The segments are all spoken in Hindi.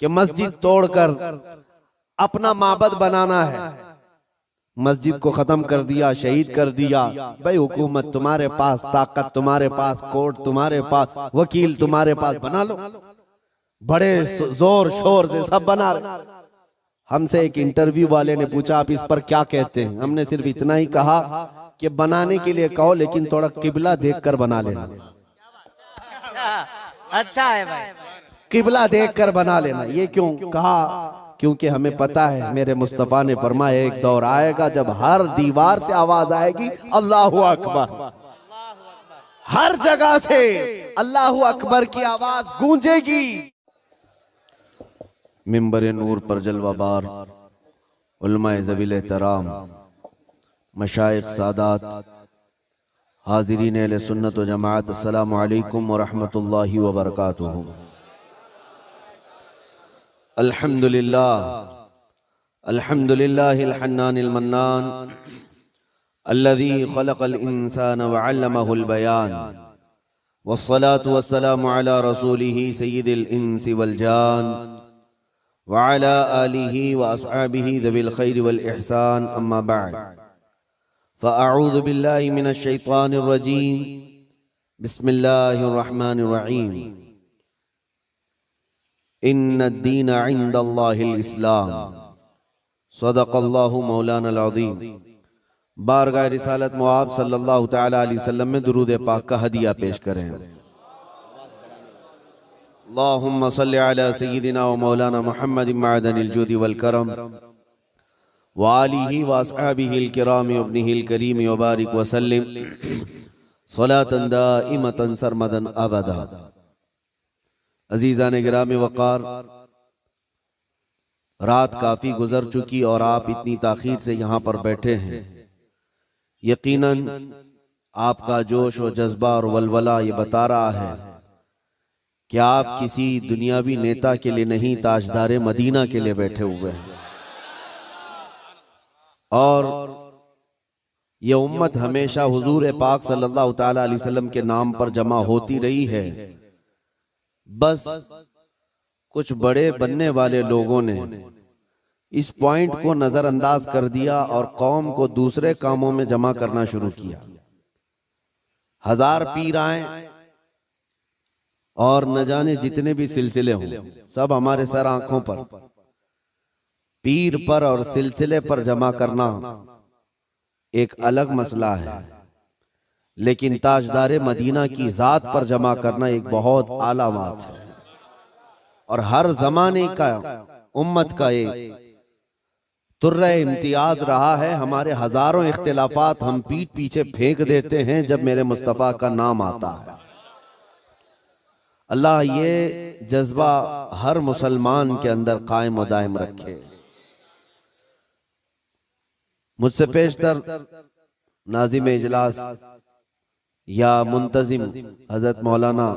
कि मस्जिद तोड़कर अपना माबद बनाना है, मस्जिद को खत्म कर दिया, शहीद कर दिया। भाई हुकूमत तुम्हारे पास, ताकत तुम्हारे पास, कोर्ट तुम्हारे पास, वकील तुम्हारे पास, बना लो, बड़े जोर शोर से सब बना रहे। हमसे एक इंटरव्यू वाले ने पूछा आप इस पर क्या कहते हैं? हमने सिर्फ इतना ही कहा कि बनाने के लिए कहो लेकिन थोड़ा किबला देखकर बना लेना। अच्छा है भाई, किबला देखकर बना लेना। ये क्यों कहा? क्योंकि हमें पता है मेरे मुस्तफा ने फरमाया एक दौर आएगा जब हर दीवार से आवाज आएगी अल्लाहु अकबर, हर जगह से अल्लाहु अकबर की आवाज गूंजेगी। मिंबर नूर पर जलवाबार उलमाए ज़वील एहतराम, मशाइख सादात, हाज़िरीन अहले सुन्नत व जमाअत, अस्सलामु अलैकुम व रहमतुल्लाहि व बरकातुहू। अल्हम्दुलिल्लाह अल्हम्दुलिल्लाहिल हन्नानिल मन्नान अल्लज़ी खलक़ल इंसान व अल्लमहुल बयान, वस्सलातु वस्सलामु अला रसूलिही सय्यिदिल इंसी वल जान व अला आलिही व अस्हाबिही ज़विल खैरि वल इहसान, अम्मा बअद। फ़अऊज़ु बिल्लाहि मिनश शैतानिर रजीम, बिस्मिल्लाहिर रहमानिर रहीम। इन्नद्दीन इंदल्लाहिल इस्लाम, सदक़ल्लाहु मौलानल अज़ीम। बारगाह रिसालत मुआब सल्लल्लाहु तआला अलैहि वसल्लम में दुरूद पाक का हदिया पेश करें। अल्लाहुम्मा सल्लि अला सय्यिदिना व मौलाना मुहम्मदिन मअदनिल जूदि वल करम व आलिही व अस्हाबिहिल किराम व इब्निहिल करीम व बारिक व सल्लिम सलातन दाइमतन सरमदन अबदा। अजीज़ान गिराम वक़ार, रात काफ़ी गुजर चुकी और आप इतनी ताख़ीर से यहाँ पर बैठे हैं। यकीनन आपका जोश और जज्बा और वलवला ये बता रहा है कि आप किसी दुनियावी नेता के लिए नहीं, ताजदारे मदीना के लिए बैठे हुए हैं। और ये उम्मत हमेशा हुजूर पाक सल्लल्लाहु तआला अलैहि वसल्लम के नाम पर जमा होती रही है। बस कुछ बड़े बनने वाले लोगों ने इस पॉइंट को नजरअंदाज कर दिया और कौम को दूसरे कामों में जमा करना शुरू किया। हजार पीर आए और न जाने जितने भी सिलसिले हों, सब हमारे सर आंखों पर, पीर पर और सिलसिले पर जमा करना एक अलग मसला है, लेकिन ताजदारे मदीना की जात पर जमा करना एक बहुत आला बात है। और हर जमाने का उम्मत का एक तुर्रे इम्तियाज रहा है। हमारे हजारों इख्तिलाफात हम पीठ पीछे फेंक देते हैं जब मेरे मुस्तफा का नाम आता है। अल्लाह ये जज्बा हर मुसलमान के अंदर कायम व दायम रखे। मुझसे पेशतर नाज़िम इजलास या मुंतजिम हजरत मौलाना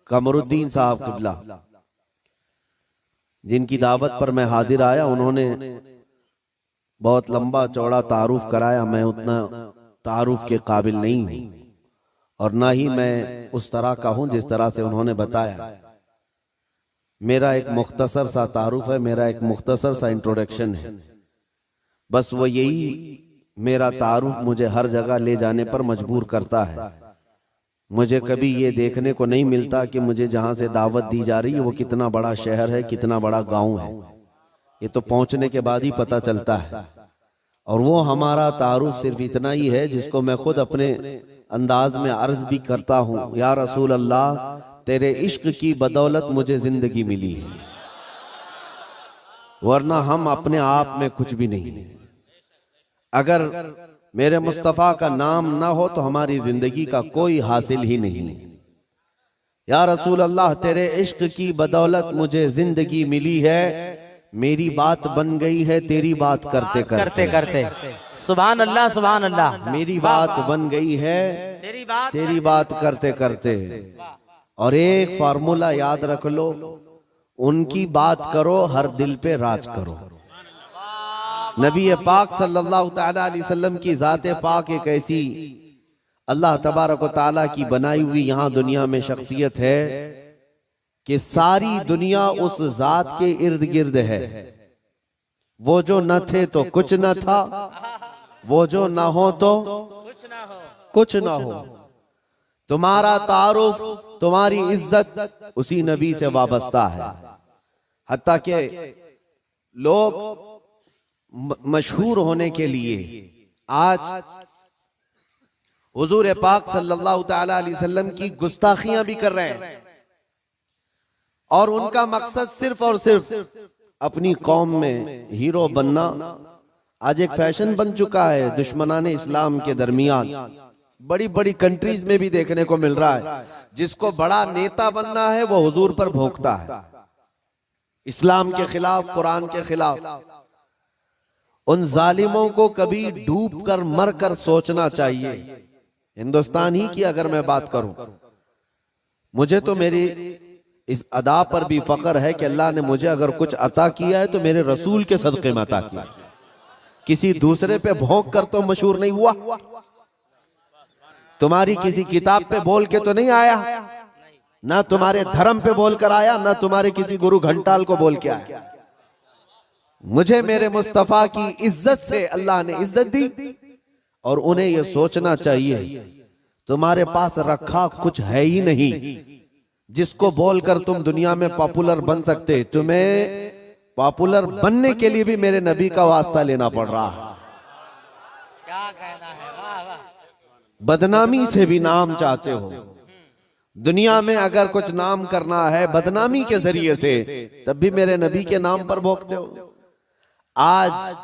कमरुद्दीन साहब क़िबला, जिनकी दावत पर मैं हाजिर आया, उन्होंने बहुत लंबा चौड़ा तारुफ कराया। मैं उतना तारुफ के काबिल नहीं हूं और ना ही मैं उस तरह का हूं जिस तरह से उन्होंने बताया। मेरा एक मुख्तसर सा तारुफ है, मेरा एक मुख्तसर सा इंट्रोडक्शन है। बस वो यही मेरा तारुफ मुझे हर जगह ले जाने पर मजबूर करता है। मुझे कभी ये देखने को नहीं मिलता कि मुझे जहां से दावत दी जा रही है वो कितना बड़ा शहर है, कितना बड़ा गांव है। ये तो पहुंचने के बाद ही पता चलता है। और वो हमारा तारुफ सिर्फ इतना ही है जिसको मैं खुद अपने अंदाज में अर्ज भी करता हूं, या रसूल अल्लाह, तेरे इश्क की बदौलत मुझे जिंदगी मिली है, वरना हम अपने आप में कुछ भी नहीं। अगर मेरे मुस्तफा का नाम ना हो तो हमारी जिंदगी का कोई हासिल ही नहीं। या रसूल अल्लाह, तेरे इश्क की बदौलत मुझे जिंदगी मिली है, मेरी बात बन गई है तेरी बात करते करते करते। सुभान अल्लाह, सुभान अल्लाह। मेरी बात बन गई है तेरी बात करते करते। और एक फार्मूला याद रख लो, उनकी बात करो, हर दिल पे राज करो। नबी पाक सल्लल्लाहु तआला अलैहि वसल्लम की ज़ाते पाक एक ऐसी अल्लाह तबारक व तआला की बनाई हुई यहाँ दुनिया में शख्सियत है कि सारी दुनिया उस जात के इर्द गिर्द है। वो जो न थे तो कुछ न था, वो जो ना हो तो कुछ ना हो। कुछ ना हो। तुम्हारा तारुफ, तुम्हारी इज्जत उसी नबी से वाबस्ता है। हत्ता कि लोग मशहूर होने के लिए आज हुजूर पाक सल्लल्लाहु ताला अलैहि वसल्लम की गुस्ताखियां भी कर रहे हैं, और उनका मकसद सिर्फ और सिर्फ अपनी कौम में हीरो बनना आज एक फैशन बन चुका है। दुश्मनाने इस्लाम के दरमियान बड़ी बड़ी कंट्रीज में भी देखने को मिल रहा है। जिसको बड़ा नेता बनना है वो हुजूर पर भोंकता है, इस्लाम के खिलाफ, कुरान के खिलाफ। उन जालिमों को कभी डूब कर मर कर सोचना चाहिए। हिंदुस्तान ही की अगर मैं बात करूं, मुझे तो मेरी इस अदा पर भी फख्र है कि अल्लाह ने मुझे अगर कुछ अता किया है तो मेरे रसूल के सदक़े में अता किया। किसी दूसरे पे भोंक कर तो मशहूर नहीं हुआ। तुम्हारी किसी किताब पे बोल के तो नहीं आया, ना तुम्हारे धर्म पे बोल कर आया, ना तुम्हारे किसी गुरु घंटाल को बोल के आया। मुझे मेरे मुस्तफा की इज्जत से अल्लाह ने इज्जत दी, और उन्हें यह सोचना चाहिए तुम्हारे पास रखा कुछ है ही नहीं जिसको बोलकर तुम दुनिया में पॉपुलर बन सकते। तुम्हें पॉपुलर बनने के लिए भी मेरे नबी का वास्ता लेना पड़ रहा है। क्या कहना है, वाह वाह। बदनामी से भी नाम चाहते हो। दुनिया में अगर कुछ नाम करना है बदनामी के जरिए से, तब भी मेरे नबी के नाम पर भोंकते हो। आज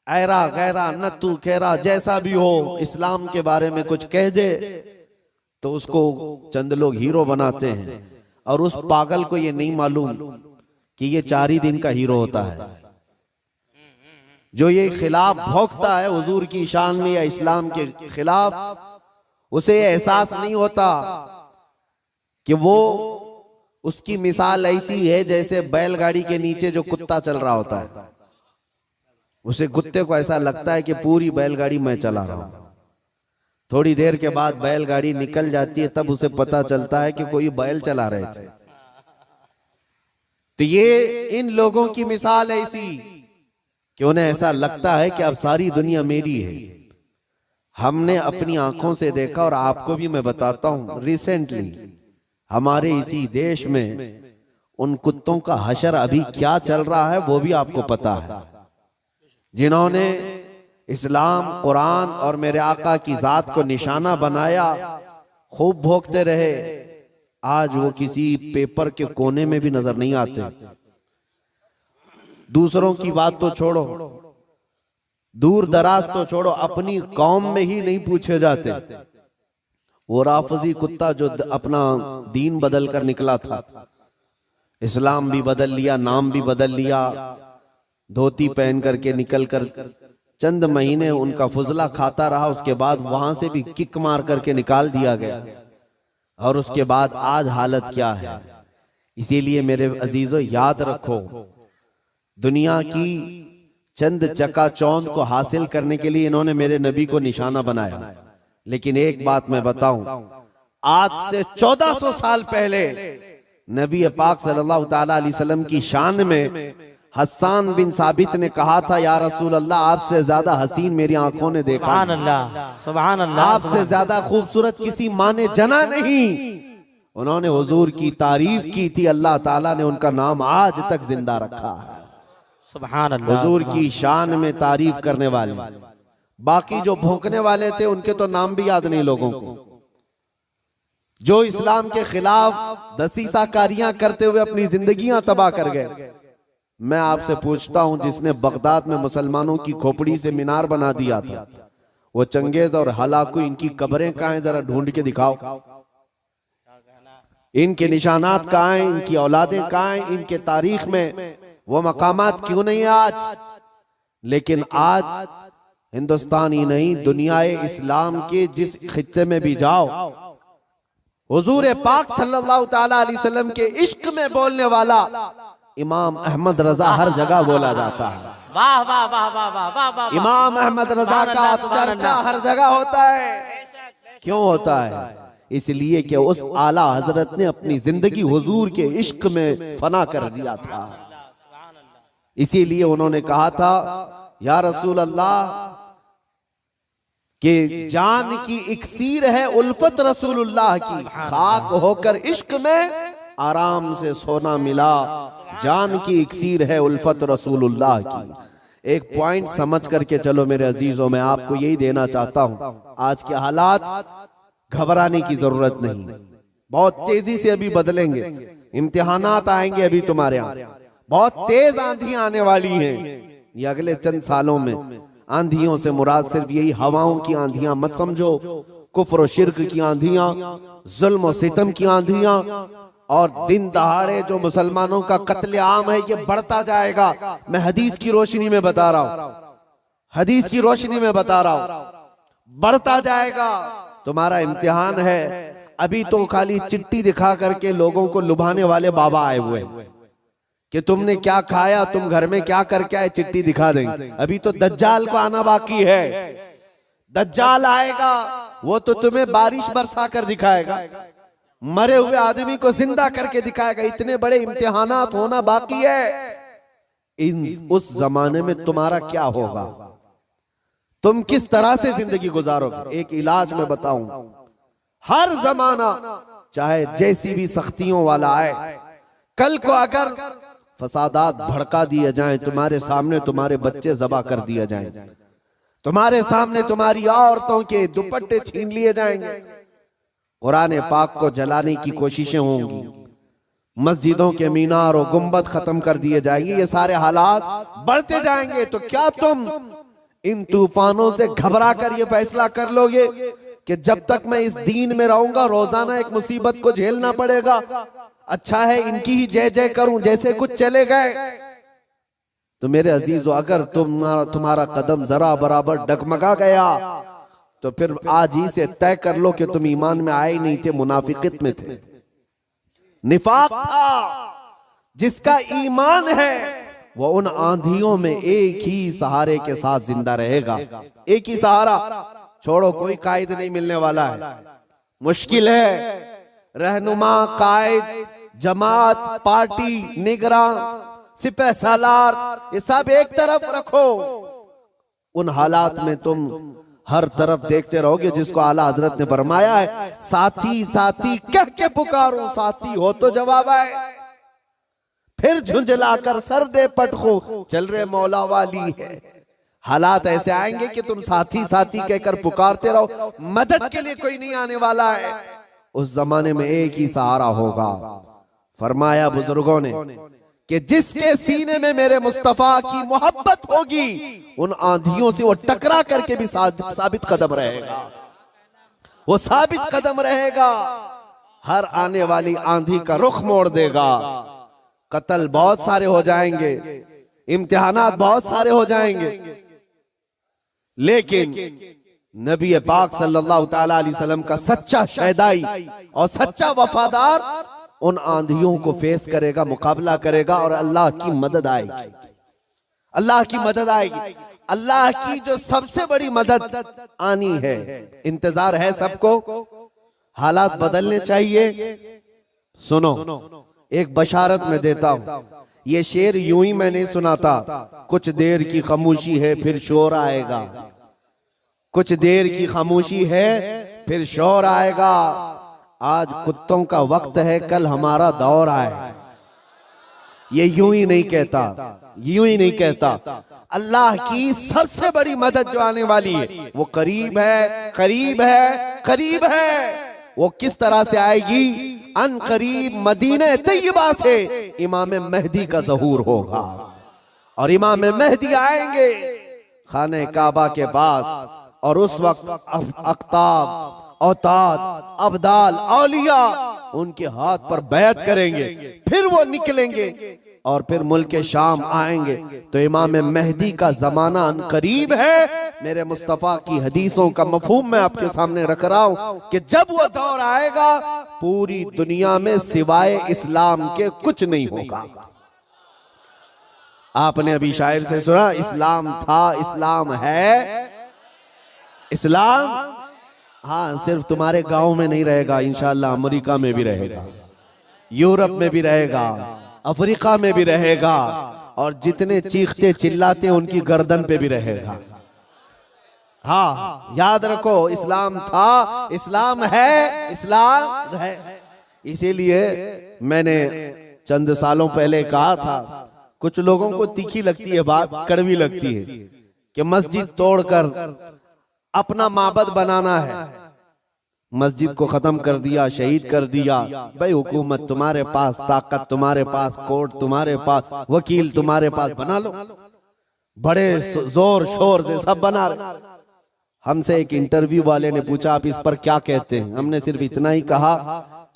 ऐरा गैरा नत्तू खेरा जैसा भी हो, इस्लाम के बारे में कुछ कह दे तो उसको चंद लोग हीरो बनाते हैं, और उस पागल को ये नहीं मालूम कि ये 4 ही दिन का हीरो होता है। जो ये खिलाफ भोंकता है हुजूर की शान में या इस्लाम के खिलाफ, उसे एहसास नहीं होता कि वो, उसकी मिसाल ऐसी है जैसे बैलगाड़ी के नीचे जो कुत्ता चल रहा होता है। उसे कुत्ते को ऐसा लगता है कि पूरी बैलगाड़ी मैं चला रहा हूं। थोड़ी देर के बाद बैलगाड़ी निकल जाती है, तब उसे पता चलता है कि कोई बैल चला रहे थे। तो ये इन लोगों की मिसाल ऐसी कि उन्हें ऐसा लगता है कि अब सारी दुनिया मेरी है। हमने अपनी आंखों से देखा, और आपको भी मैं बताता हूं, रिसेंटली हमारे इसी देश में उन कुत्तों का हशर अभी क्या चल रहा है वो भी आपको पता है। जिन्होंने इस्लाम, कुरान और मेरे आका की जात को निशाना बनाया, खूब भोंकते रहे, आज वो किसी पेपर के कोने में भी नजर नहीं आते। दूसरों की बात तो छोड़ो, दूर दराज तो छोड़ो, अपनी कौम में ही नहीं पूछे जाते। वो राफजी कुत्ता जो अपना दीन बदल कर निकला था, इस्लाम भी बदल लिया, नाम भी बदल लिया, धोती पहन करके निकल कर चंद महीने उनका फुजला खाता रहा, उसके बाद वहां से भी किक मार करके निकाल दिया गया। और उसके बाद आज हालत क्या है। इसीलिए मेरे अजीजों याद रखो, दुनिया की चंद चकाचौंध को हासिल करने के लिए इन्होंने मेरे नबी को निशाना बनाया। लेकिन एक बात मैं बताऊं, आज से 1400 साल पहले नबी पाक सल्लल्लाहु ताला अलैहि वसल्लम की शान में हस्सान बिन साबित ने कहा था, या रसूल अल्लाह, आपसे ज्यादा हसीन मेरी आंखों ने देखा, सुभान अल्लाह, सुभान अल्लाह, आपसे ज्यादा खूबसूरत किसी माँ ने जना नहीं। उन्होंने हुजूर की तारीफ की थी, अल्लाह ताला ने उनका नाम आज तक जिंदा रखा है। सुभान अल्लाह। हुजूर की शान में तारीफ करने वाले, बाकी जो भौंकने वाले थे उनके तो नाम भी याद नहीं लोगों को। जो इस्लाम के खिलाफ दसीसाकारियां करते हुए अपनी जिंदगियां तबाह कर गए। मैं आपसे पूछता हूं, जिसने बगदाद में मुसलमानों की खोपड़ी से मीनार बना दिया था, वो चंगेज और हलाकू, इनकी कब्रें कहां हैं? जरा ढूंढ के दिखाओ। इनके निशानात कहां हैं? इनकी औलादें कहां हैं? इनके तारीख में वो मकामात क्यों नहीं है आज? लेकिन आज हिंदुस्तान ही नहीं, दुनियाए इस्लाम के जिस खित्ते में भी जाओ, हुजूर पाक सल्लल्लाहु ताला अलैहि वसल्लम के इश्क में बोलने वाला इमाम अहमद रजा हर जगह बोला जाता है। वाह वाह वाह वाह वाह वाह वाह। इमाम अहमद रजा का चर्चा हर जगह होता है। क्यों होता है? इसलिए कि उस आला हजरत ने अपनी जिंदगी हुजूर के इश्क में फना कर दिया था। इसीलिए उन्होंने कहा था, या रसूल अल्लाह कि जान की इक्सीर है उल्फत रसूलुल्लाह की, खाक होकर इश्क में आराम से सोना मिला, जान की इक्सीर है उल्फत रसूलुल्लाह की। एक पॉइंट समझ करके चलो मेरे अजीजों, मैं आपको यही देना चाहता हूं, आज के हालात घबराने की जरूरत नहीं, बहुत तेजी से अभी बदलेंगे, इम्तिहानात आएंगे अभी तुम्हारे यहाँ, बहुत तेज आंधी आने वाली हैं ये अगले चंद सालों में। आंधियों से मुराद सिर्फ यही हवाओं की आंधियां मत समझो, कुफ्र और शिर्क की आंधियां, जुल्म और सितम की आंधियां, और दिन दहाड़े जो मुसलमानों का कत्ले आम है ये बढ़ता जाएगा। मैं हदीस की रोशनी में बता रहा हूं, हदीस की रोशनी में बता रहा हूं, बढ़ता जाएगा। तुम्हारा इम्तिहान है, अभी तो खाली चिट्ठी दिखा करके लोगों को लुभाने वाले बाबा आए हुए कि तुमने क्या खाया, तुम घर में क्या करके आए, चिट्ठी दिखा देंगे। अभी तो दज्जाल को आना बाकी है, दज्जाल आएगा, वो तो तुम्हें बारिश बरसा कर दिखाएगा, मरे हुए आदमी को जिंदा करके दिखाएगा। इतने बड़े इम्तिहानात होना बाकी है। उस जमाने में तुम्हारा क्या होगा, तुम किस तरह से जिंदगी गुजारोगे? एक इलाज में बताऊं, हर जमाना चाहे जैसी भी सख्तियों वाला आए, कल को अगर फसादात भड़का दिए जाएं, तुम्हारे सामने तुम्हारे बच्चे ज़बा कर दिए जाएं, तुम्हारे सामने तुम्हारी औरतों के दुपट्टे छीन लिए जाएंगे, कुरान पाक को जलाने की कोशिशें होंगी, मस्जिदों के मीनार और गुंबद खत्म कर दिए जाएंगे, ये सारे हालात बढ़ते जाएंगे। तो क्या तुम इन तूफानों से घबरा कर ये फैसला कर लोगे कि जब तक मैं इस दीन में रहूंगा रोजाना एक मुसीबत को झेलना पड़ेगा, अच्छा है इनकी ही जय जय करूं, जैसे कुछ चले गए? तो मेरे अजीजों, अगर तुम्हारा कदम जरा बराबर डगमगा गया तो फिर आज ही से तय कर लो कि तुम ईमान में आए नहीं थे, मुनाफिकत में थे, निफाक था। जिसका ईमान है वो उन आंधियों में एक ही सहारे के साथ जिंदा रहेगा, एक ही सहारा, छोड़ो कोई कायद नहीं मिलने वाला है, मुश्किल है। रहनुमा, कायद, जमात, पार्टी, निगरान, सिपह सालार, ये सब एक तरफ रखो। उन हालात में तुम हर तरफ देखते रहोगे जिसको आला हजरत ने फरमाया है, साथी साथी कह के पुकारो, साथी हो तो जवाब आए, फिर झुंझलाकर सर दे पटखो, चल रहे मौला वाली है। हालात ऐसे आएंगे कि तुम साथी साथी कहकर पुकारते रहो, मदद के लिए कोई नहीं आने वाला है। उस जमाने में एक ही सहारा होगा। फरमाया बुजुर्गों ने कि जिसके सीने में मेरे मुस्तफा की मोहब्बत होगी, उन आंधियों से वो टकरा करके भी साबित कदम रहेगा, वो साबित कदम रहेगा, हर आने वाली आंधी का रुख मोड़ देगा। कत्ल बहुत सारे हो जाएंगे, इम्तिहानात बहुत सारे हो जाएंगे, लेकिन नबी पाक सल्लल्लाहु ताला अलैहि वसल्लम का सच्चा शहदाई और सच्चा वफादार उन आंधियों को फेस करेगा, मुकाबला करेगा, और अल्लाह की मदद आएगी, अल्लाह की मदद आएगी। अल्लाह की जो सबसे बड़ी मदद आनी है, इंतजार है सबको, हालात बदलने चाहिए। सुनो, एक बशारत में देता हूं, ये शेर यूं ही मैं नहीं सुनाता, कुछ देर की खामोशी है फिर शोर आएगा, कुछ देर की खामोशी है फिर शोर आएगा। आज कुत्तों का वक्त है, कल हमारा दौर आए। ये यूं ही नहीं कहता, यूं ही नहीं कहता। अल्लाह की सबसे बड़ी मदद जो आने वाली है वो करीब है, करीब है, करीब है। वो किस तरह से आएगी? अन करीब मदीने तैयबा से इमाम मेहदी का ज़हूर होगा, और इमाम मेहदी आएंगे खाने काबा के पास, और उस वक्त अख्ताब, औताद, अब्दाल, औलिया उनके हाथ पर बैत करेंगे, फिर वो निकलेंगे और फिर मुल्क शाम आएंगे। तो इमाम मेहदी का जमाना करीब है। मेरे मुस्तफा की हदीसों का मफहूम मैं आपके सामने रख रहा हूं कि जब वो दौर आएगा पूरी दुनिया में सिवाय इस्लाम के कुछ नहीं होगा। आपने अभी शायर से सुना, इस्लाम था, इस्लाम है, इस्लाम हाँ, सिर्फ तुम्हारे गांव में नहीं रहेगा, इंशाल्लाह अमेरिका में भी रहेगा, यूरोप में भी रहेगा, अफ्रीका में भी रहेगा, और जितने चीखते चिल्लाते उनकी गर्दन पे भी रहेगा। हाँ, याद रखो, इस्लाम था, इस्लाम है, इस्लाम है। इसीलिए मैंने चंद सालों पहले कहा था, कुछ लोगों को तीखी लगती है बात, कड़वी लगती है, कि मस्जिद तोड़कर अपना माबद बनाना है। मस्जिद को खत्म कर दिया, शहीद कर दिया। भाई हुकूमत तुम्हारे पास, ताकत तुम्हारे पास, कोर्ट तुम्हारे पास, वकील तुम्हारे पास, बना लो, बड़े जोर शोर से सब बना रहे। हमसे एक इंटरव्यू वाले ने पूछा, आप इस पर क्या कहते हैं? हमने सिर्फ इतना ही कहा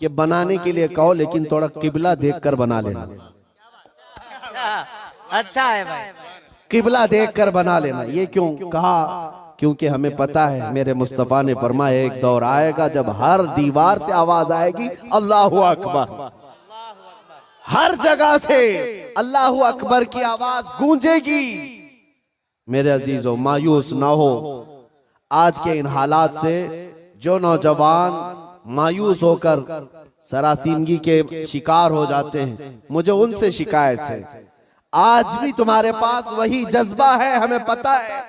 कि बनाने के लिए कहो, लेकिन थोड़ा किबला देखकर बना लेना। अच्छा है भाई, किबला देखकर बना लेना। ये क्यों कहा? क्योंकि हमें पता है, मेरे मुस्तफा ने फरमाया, एक दौर आएगा जब हर दीवार से आवाज आएगी अल्लाहु अकबर, हर जगह से अल्लाहु अकबर की आवाज गूंजेगी। मेरे अजीजों, मायूस ना हो आज के इन हालात से। जो नौजवान मायूस होकर सरासीमगी के शिकार हो जाते हैं, मुझे उनसे शिकायत है, आज भी तुम्हारे पास वही जज्बा है, हमें पता है।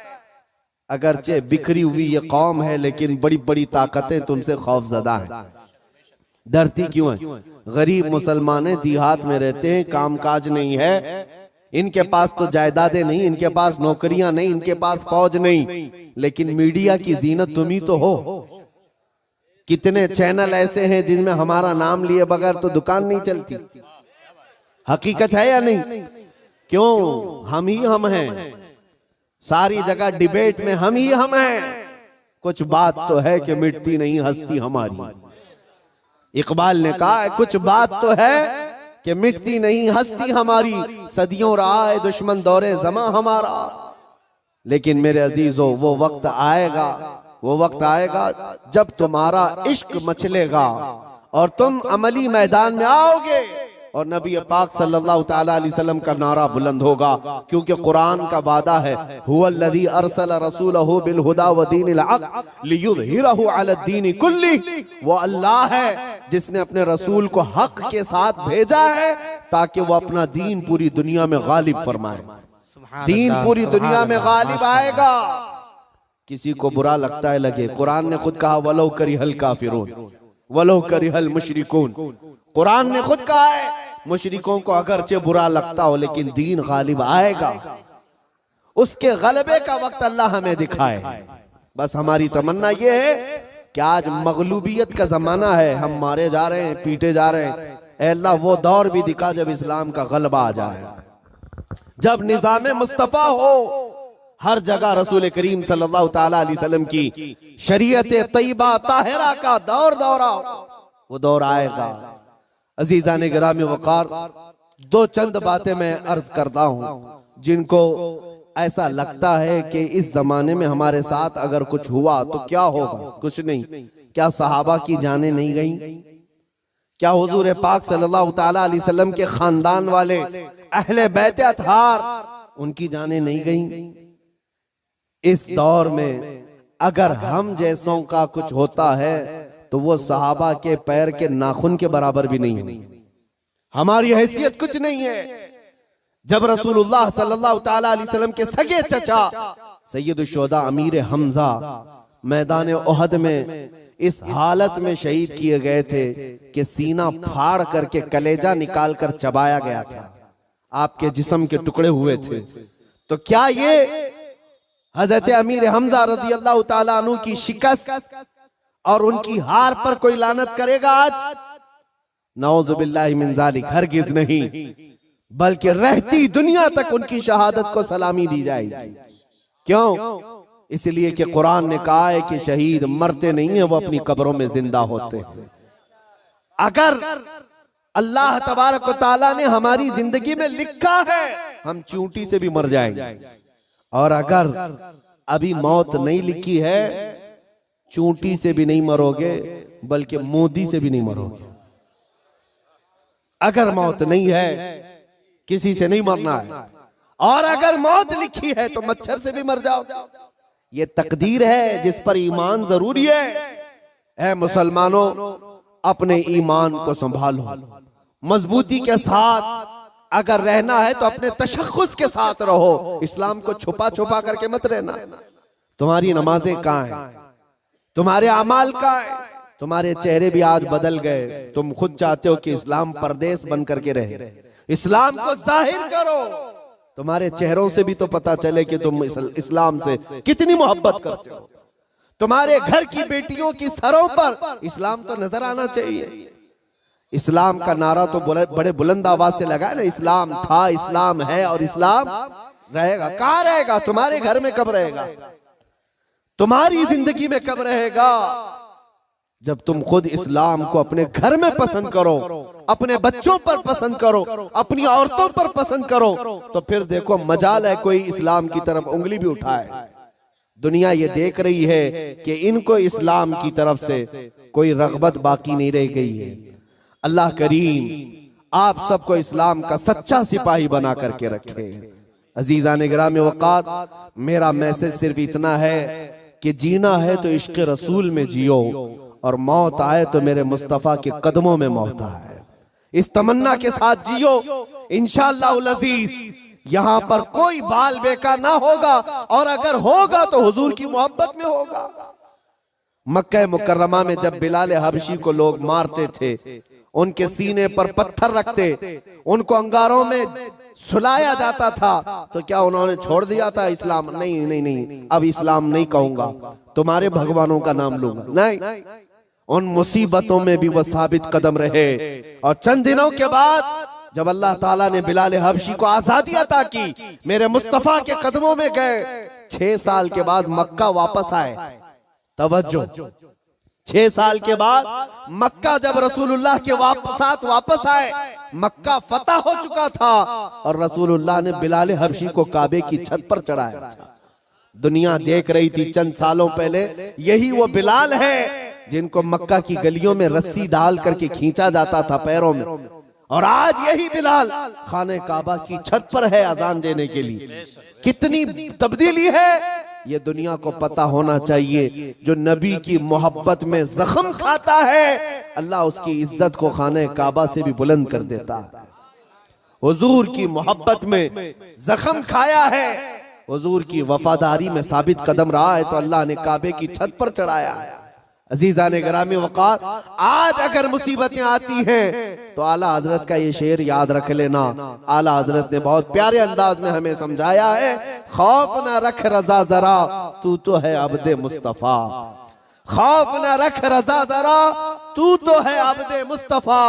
अगरचे बिखरी हुई ये कौम है, लेकिन बड़ी बड़ी ताकतें तुमसे खौफजदा हैं। डरती क्यों है? गरीब मुसलमान देहात में रहते हैं, कामकाज नहीं है, इनके पास तो जायदादें नहीं, इनके पास नौकरियां नहीं, इनके पास फौज नहीं, लेकिन मीडिया की जीनत तुम ही तो हो। कितने चैनल ऐसे हैं जिनमें हमारा नाम लिए बगैर तो दुकान नहीं चलती। हकीकत है या नहीं? क्यों? हम ही हम हैं, सारी जगह डिबेट में हम ही हम हैं। कुछ बात तो है कि मिटती नहीं हस्ती हमारी। इकबाल ने कहा, कुछ बात तो है कि मिटती नहीं हस्ती हमारी, सदियों रहा है दुश्मन दौरे जमा हमारा। लेकिन मेरे अजीजों, वो वक्त आएगा, वो वक्त आएगा जब तुम्हारा इश्क मचलेगा और तुम अमली मैदान में आओगे और नबी पाक सल्लल्लाहु ताला अलैहि वसल्लम का नारा बुलंद होगा। क्योंकि कुरान का वादा है, हुवल्लज़ी अरसल रसूलहु बिल हुदा व दीनिल हक़ लियुज़हिरहु अला दीनि कुल्ली। वो अल्लाह है जिसने अपने रसूल को हक के साथ भेजा है ताकि वो अपना दीन पूरी दुनिया में गालिब फरमाए। दीन पूरी दुनिया में गालिब आएगा। किसी को बुरा लगता है लगे, कुरान ने खुद कहा, वलो करिहल काफिरून वलो करिहल मुशरिकून। कुरान ने खुद कहा है, मुशरिकों को अगरचे बुरा लगता हो, लेकिन दीन गालिब आएगा। उसके गलबे का वक्त अल्लाह हमें दिखाए। बस हमारी तमन्ना ये है कि आज मगलूबियत का जमाना है, हम मारे जा रहे हैं, पीटे जा रहे हैं। ऐ अल्लाह, वो दौर भी दिखा जब इस्लाम का गलबा आ जाए, जब निजाम मुस्तफा हो, हर जगह रसूल करीम सल्लल्लाहु ताला अलैहि वसल्लम की शरीयत तैयबा ताहिरा का दौर दौरा, वो दौर आएगा। अजीजान गिरामी वकार, दो चंद बातें मैं अर्ज करता हूं जिनको ऐसा लगता है कि इस जमाने में हमारे साथ अगर कुछ हुआ तो क्या होगा। कुछ नहीं। क्या सहाबा की जानें नहीं गई? क्या हुजूर पाक सल्लल्लाहु ताला अलैहि वसल्लम के खानदान वाले अहले बैत अतहार, उनकी जानें नहीं गई? इस दौर में अगर हम जैसों का कुछ होता है तो वो सहाबा के पैर के नाखून के बराबर भी नहीं है। हमारी हैसियत कुछ नहीं है। जब रसूलुल्लाह सल्लल्लाहु ताला अलैहि वसल्लम के सगे चचा सैयद शुहदा अमीर हमजा मैदान ओहद में इस हालत में शहीद किए गए थे कि सीना फाड़ करके कलेजा निकाल कर चबाया गया था, आपके जिस्म के टुकड़े हुए थे। तो क्या ये हजरत अमीर हमजा रज़ी अल्लाह ताला अन्हु की शिकस्त और उनकी हार पर कोई लानत करेगा आज? नऊज़ु बिल्लाहि मिन ज़ालिक, हरगिज़ नहीं, बल्कि रहती दुनिया तक उनकी शहादत को सलामी दी जाएगी। क्यों? इसलिए कि कुरान ने कहा है कि शहीद मरते नहीं है, वो अपनी कब्रों में जिंदा होते हैं। अगर अल्लाह तबारक व तआला ने हमारी जिंदगी में लिखा है हम चींटी से भी मर जाएंगे, और अगर अभी मौत नहीं लिखी है, चूंटी से भी नहीं मरोगे, बल्कि मोदी से भी नहीं मरोगे। अगर मौत नहीं है, किसी से नहीं मरना है, और अगर मौत लिखी है तो मच्छर से भी मर जाओ। ये तकदीर है जिस पर ईमान जरूरी है। ऐ मुसलमानों, अपने ईमान को संभालो, मजबूती के साथ अगर रहना है तो अपने तशख्खुस के साथ रहो। इस्लाम को छुपा छुपा करके मत रहना। तुम्हारी नमाजें कहाँ हैं? तुम्हारे अमाल कहाँ हैं? तुम्हारे चेहरे भी आज बदल गए। तुम खुद चाहते हो कि इस्लाम परदेश बन करके रहे। इस्लाम को जाहिर करो। तुम्हारे चेहरों से भी तो पता चले कि तुम इस्लाम से कितनी मोहब्बत करते हो। तुम्हारे घर की बेटियों की सरों पर इस्लाम तो नजर आना चाहिए। इस्लाम का नारा तो बड़े बुलंद आवाज से लगा ना, इस्लाम था, इस्लाम है और इस्लाम रहेगा। कहाँ रहेगा? तुम्हारे घर में कब रहेगा? तुम्हारी जिंदगी में कब रहेगा? जब तुम खुद इस्लाम को अपने घर में पसंद करो, अपने बच्चों पर पसंद करो, अपनी औरतों पर पसंद करो, तो फिर देखो मजाल है कोई इस्लाम की तरफ उंगली भी उठाए। दुनिया ये देख रही है कि इनको इस्लाम की तरफ से कोई रगबत बाकी नहीं रह गई है। अल्लाह करीम आप सबको इस्लाम का सच्चा सिपाही बना करके रखे। अजीज़ान गिरामी वक़ात, मेरा मैसेज सिर्फ इतना है कि जीना है तो इश्क़ रसूल में जियो, और मौत आए तो मेरे मुस्तफ़ा के कदमों में मौत आए। इस तमन्ना के साथ जियो। इंशाअल्लाह अज़ीज़ यहाँ पर कोई बाल बेका ना होगा, और अगर होगा तो हुजूर की मोहब्बत में होगा। मक्का मुकर्रमा में जब बिलाल हबशी को लोग मारते थे, उनके सीने पर पत्थर रखते, उनको अंगारों में सुलाया जाता था, तो क्या उन्होंने छोड़ दिया था इस्लाम? नहीं नहीं नहीं, अब इस्लाम नहीं कहूंगा, तुम्हारे भगवानों का नाम लूंगा। नहीं, उन मुसीबतों में भी वो साबित कदम रहे। और चंद दिनों के बाद जब अल्लाह ताला ने बिलाल हबशी को आजादी अता की, मेरे मुस्तफा के कदमों में गए, 6 साल के बाद मक्का वापस आए। तवज्जो, 6 साल के बाद मक्का जब रसूलुल्लाह के साथ वापस आए, मक्का फतह हो चुका था और रसूलुल्लाह ने बिलाल हबशी को काबे की छत पर चढ़ाया था। दुनिया देख रही थी चंद सालों पहले, यही वो बिलाल है जिनको मक्का की गलियों में रस्सी डाल करके खींचा जाता था पैरों में, और आज यही बिलाल खाने काबा की छत पर है अजान देने के लिए। कितनी तब्दीली है ये दुनिया को पता होना चाहिए। जो नबी की मोहब्बत में जख्म खाता है, अल्लाह उसकी इज्जत को खाने काबा से भी बुलंद कर देता है। हुजूर की मोहब्बत में जख्म खाया है, हुजूर की वफादारी में साबित कदम रहा है, तो अल्लाह ने काबे की छत पर चढ़ाया है। अजीज़ान गिरामी वक़ार, आज अगर मुसीबतें आती हैं तो आला हजरत का ये शेर याद रख लेना। आला हजरत ने बहुत प्यारे अंदाज में हमें समझाया है, खौफ ना रख रजा जरा, तू तो है अब्दे मुस्तफा। खौफ ना रख रजा जरा, तू तो है अब्दे मुस्तफा।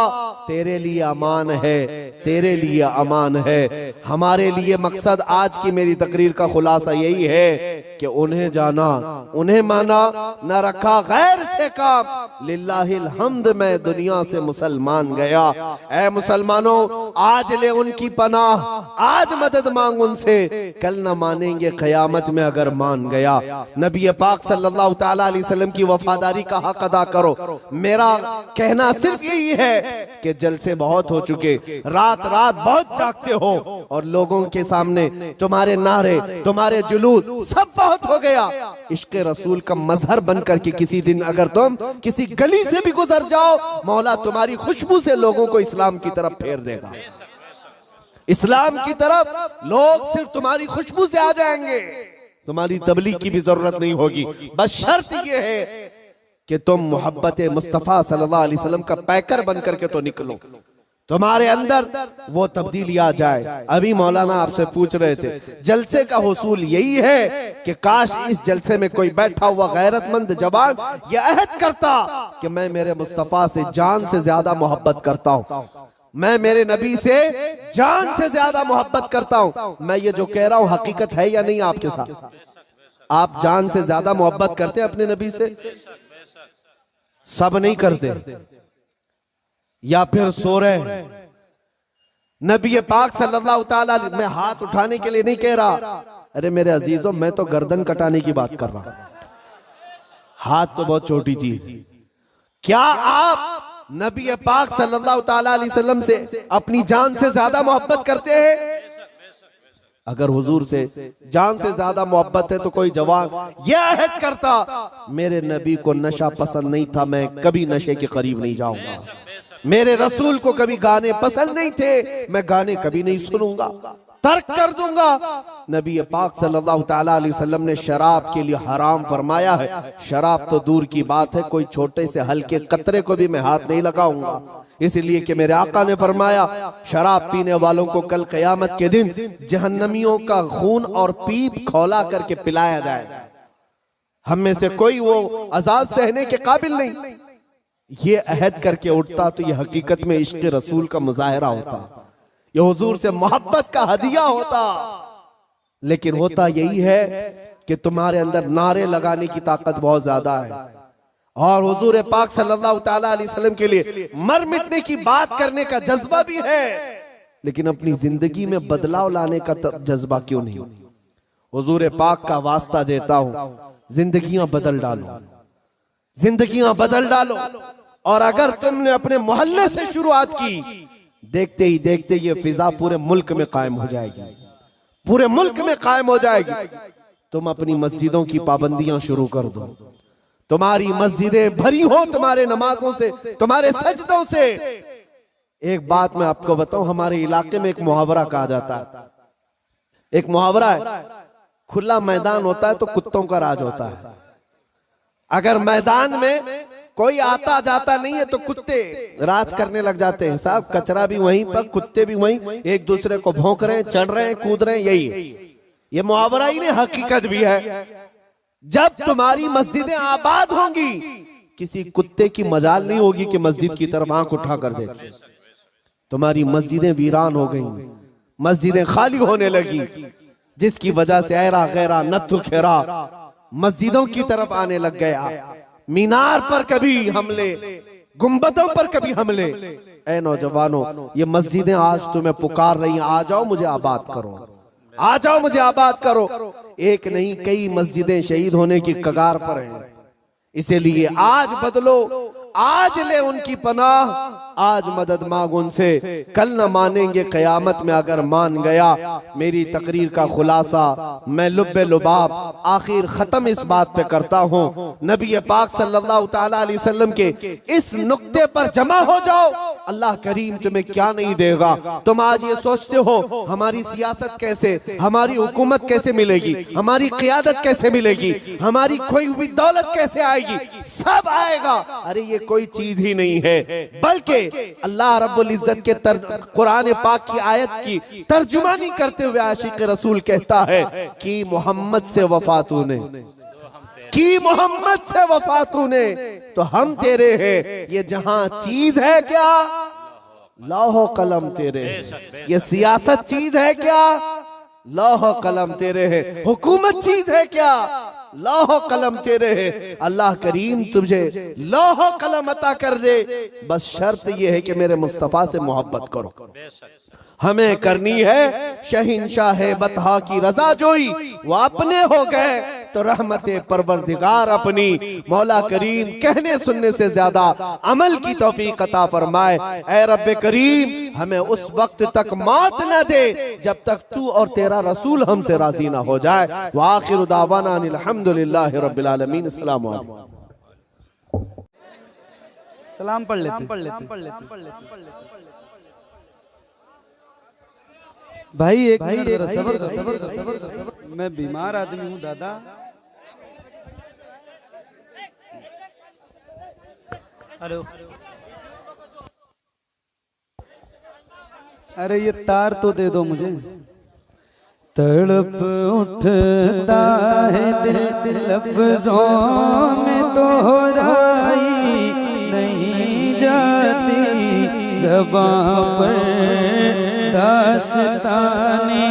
तेरे लिए अमान है, तेरे लिए अमान है। हमारे लिए मकसद आज की मेरी तकरीर का खुलासा यही है कि उन्हें जाना, उन्हें माना, न रखा गैर से काम। लिल्लाहिल हम्द, मैं दुनिया से मुसलमान गया। ऐ मुसलमानों, आज ले उनकी पनाह, आज मदद मांग उनसे, कल न मानेंगे क़यामत में अगर मान गया। नबी पाक सल्लल्लाहु तआला अलैहि वसल्लम की वफादारी का हक अदा करो। मेरा कहना सिर्फ यही है कि जलसे बहुत हो चुके, रात रात बहुत जागते हो, और लोगों के सामने तुम्हारे नारे, तुम्हारे जुलूस सब बहुत हो गया। इश्क रसूल का मजहर बन करके किसी दिन अगर तुम किसी गली से भी गुजर जाओ, मौला तुम्हारी खुशबू से लोगों को इस्लाम की तरफ फेर देगा। इस्लाम की तरफ लोग सिर्फ तुम्हारी खुशबू से आ जाएंगे, तुम्हारी तबलीग की भी जरूरत नहीं होगी। बस शर्त यह है कि तुम मोहब्बत मुस्तफा सल्लल्लाहु अलैहि वसल्लम का पैकर बन करके तो निकलो, तुम्हारे अंदर वो तब्दीली आ जाए। अभी मौलाना आपसे पूछ रहे थे, जलसे का हुसूल यही है कि काश इस जलसे में कोई बैठा हुआ गैरतमंद जवान ये अहद करता कि मैं मेरे मुस्तफा से जान से ज्यादा मोहब्बत करता हूँ, मैं मेरे नबी से जान से ज्यादा मोहब्बत करता हूँ। मैं ये जो कह रहा हूँ हकीकत है या नहीं आपके साथ? आप जान से ज्यादा मोहब्बत करते हैं अपने नबी से? सब नहीं करते, या फिर सो रहे। नबी पाक सल्लल्लाहु तआला, मैं हाथ उठाने के लिए नहीं कह रहा, अरे मेरे अजीजों, मैं तो गर्दन कटाने की बात कर रहा हूं। हाथ तो बहुत छोटी चीज। क्या आप नबी पाक सल्लल्लाहु तआला अलैहि वसल्लम से अपनी जान से ज्यादा मोहब्बत करते हैं? अगर हुजूर से जान से ज्यादा मोहब्बत है तो कोई जवान यह अहद करता, मेरे नबी को नशा पसंद नहीं था, मैं कभी नशे के करीब नहीं जाऊंगा। मेरे रसूल को कभी गाने पसंद नहीं थे, मैं गाने कभी नहीं सुनूंगा, तर्क कर दूंगा। नबी पाक सल्लल्लाहु तआला अलैहि वसल्लम ने शराब के लिए हराम फरमाया है। शराब तो दूर की बात है, कोई छोटे से हल्के कतरे को भी मैं हाथ नहीं लगाऊंगा, इसलिए कि मेरे आका ने फरमाया शराब पीने वालों को कल क़यामत के दिन जहन्नमियों का खून और पीप खौला करके पिलाया जाएगा। हम में से कोई वो अजाब सहने के काबिल नहीं। ये अहद करके उठता तो ये हकीकत में इश्क रसूल का मुजाहरा होता, ये हुजूर से मोहब्बत का हदिया होता। लेकिन होता यही है कि तुम्हारे अंदर नारे लगाने की ताकत बहुत ज्यादा है और हुजूर पाक सल्लल्लाहु तआला अलैहि वसल्लम के लिए मर मिटने की बात करने का जज्बा भी है, लेकिन अपनी जिंदगी में बदलाव लाने का जज्बा क्यों नहीं? हुजूर पाक का वास्ता देता हूं, जिंदगियां बदल डालो, जिंदगियां बदल डालो। और अगर तुमने अपने मोहल्ले से शुरुआत की, देखते ही देखते ये फिजा पूरे मुल्क में कायम हो जाएगी, पूरे मुल्क में कायम हो जाएगी। तुम अपनी मस्जिदों की पाबंदियां शुरू कर दो, तुम्हारी मस्जिदें भरी हो तुम्हारे नमाजों से, तुम्हारे सजदों से। एक बात मैं आपको बताऊं, हमारे इलाके में एक मुहावरा कहा जाता है, एक मुहावरा है, खुला मैदान होता है तो कुत्तों का राज होता है। अगर मैदान में कोई आता जाता नहीं है तो कुत्ते राज करने लग जाते हैं साहब, कचरा भी वहीं पर, कुत्ते भी वहीं, एक दूसरे को भौंक रहे हैं, चढ़ रहे हैं, कूद रहे हैं। यही है, ये मुहावरा ही नहीं हकीकत भी है। जब तुम्हारी मस्जिदें आबाद होंगी, किसी कुत्ते की मजाल नहीं होगी कि मस्जिद की तरफ आंख उठा कर देखे। तुम्हारी मस्जिदें वीरान हो गई, मस्जिदें खाली होने लगी, जिसकी वजह से ऐरा गैरा नत्थु खेरा मस्जिदों की तरफ आने लग गया। मीनार पर कभी हमले, गुंबदों पर कभी हमले। ऐ नौजवानों, ये मस्जिदें आज तुम्हें पुकार रही हैं, आ जाओ मुझे आबाद करो, आ जाओ मुझे आबाद करो। एक नहीं कई मस्जिदें शहीद होने की कगार पर हैं। इसीलिए आज बदलो, आज ले उनकी पनाह, आज मदद मांग उनसे, कल न मानेंगे कयामत में अगर मान गया। मेरी तकरीर का खुलासा मैं लुब्बे लुबाब आखिर खत्म इस बात पे करता हूँ, नबी पाक सल्लल्लाहु तआला अलैहि वसल्लम के इस नुक्ते पर जमा हो जाओ, अल्लाह करीम तुम्हें क्या नहीं देगा। तुम आज ये सोचते हो हमारी सियासत कैसे, हमारी हुकूमत कैसे मिलेगी, हमारी क़ियादत कैसे मिलेगी, हमारी खोई हुई दौलत कैसे आएगी, सब आएगा। अरे ये कोई चीज ही नहीं है, बल्कि अल्लाह रब्बुल इज्जत के कुरान पाक की आयत की तर्जुमानी करते हुए आशिक रसूल कहता है कि मोहम्मद से वफा तूने, कि मोहम्मद से वफा तूने तो हम तेरे हैं। ये जहां चीज है क्या, लौह कलम तेरे, ये सियासत चीज है क्या, लौह कलम तेरे है। हुकूमत चीज है क्या, लौह कलम तेरे है। अल्लाह करीम तुझे लौह कलम अता कर दे, बस शर्त यह है कि मेरे मुस्तफा से मोहब्बत करो। हमें करनी है शहिंशाह बतहा की रजा जोई, वो अपने हो गए तो रहमते परवरदिगार अपनी। मौला करीम कहने सुनने से ज्यादा अमल की तौफीक अता फरमाए। ऐ रब्बे करीम हमें उस वक्त तक मौत न दे जब तक तू और तेरा रसूल हमसे राजी ना हो जाए। व आखिरु दावाना अनिल हम्दुलिल्लाहि रब्बिल आलमीन। अस्सलाम वालेकुम। सलाम पढ़ लेते भाई, एक मिनट जरा सब्र कर। मैं बीमार आदमी हूँ दादा। हेलो, अरे ये तार तो दे दो मुझे। तड़प उठता है दिल लफ्जों में दोहराई नहीं जाती, ज़बां पर दास्ताने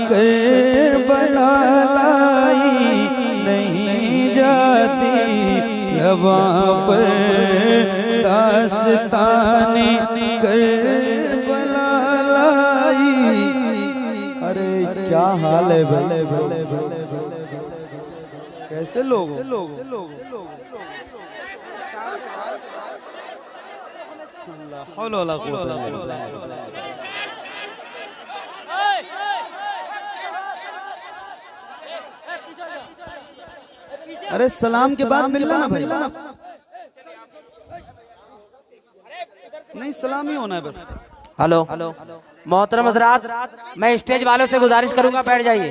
करबला लाई नहीं जाती, ज़बां पर दास्ताने करबला लाई। अरे क्या हाल है भाई, कैसे लोग अरे सलाम के बाद मिलना ना भाई। नहीं सलाम ही होना है बस। हेलो मोहतरम हजरात, मैं स्टेज वालों से गुजारिश करूंगा बैठ जाइए,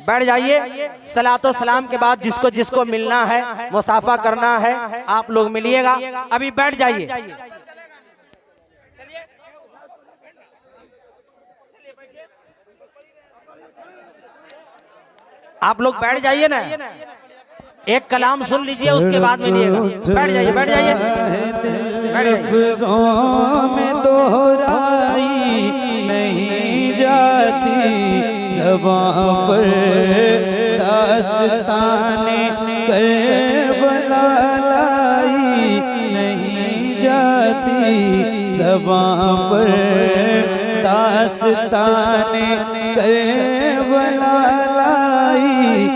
बैठ जाइए। सलातो सलाम के बाद जिसको जिसको मिलना है, मुसाफा करना है, आप लोग मिलिएगा। अभी बैठ जाइए। आप लोग बैठ जाइए ना, एक कलाम सुन लीजिए, उसके बाद मिलिएगा। बैठ जाइए, बैठ जाइए, बैठ जाइए। लफ्ज़ों में दोहराई नहीं जाती, ज़बां पर दास्ताने करबला लाई नहीं जाती, ज़बां पर दास्ताने करबला लाई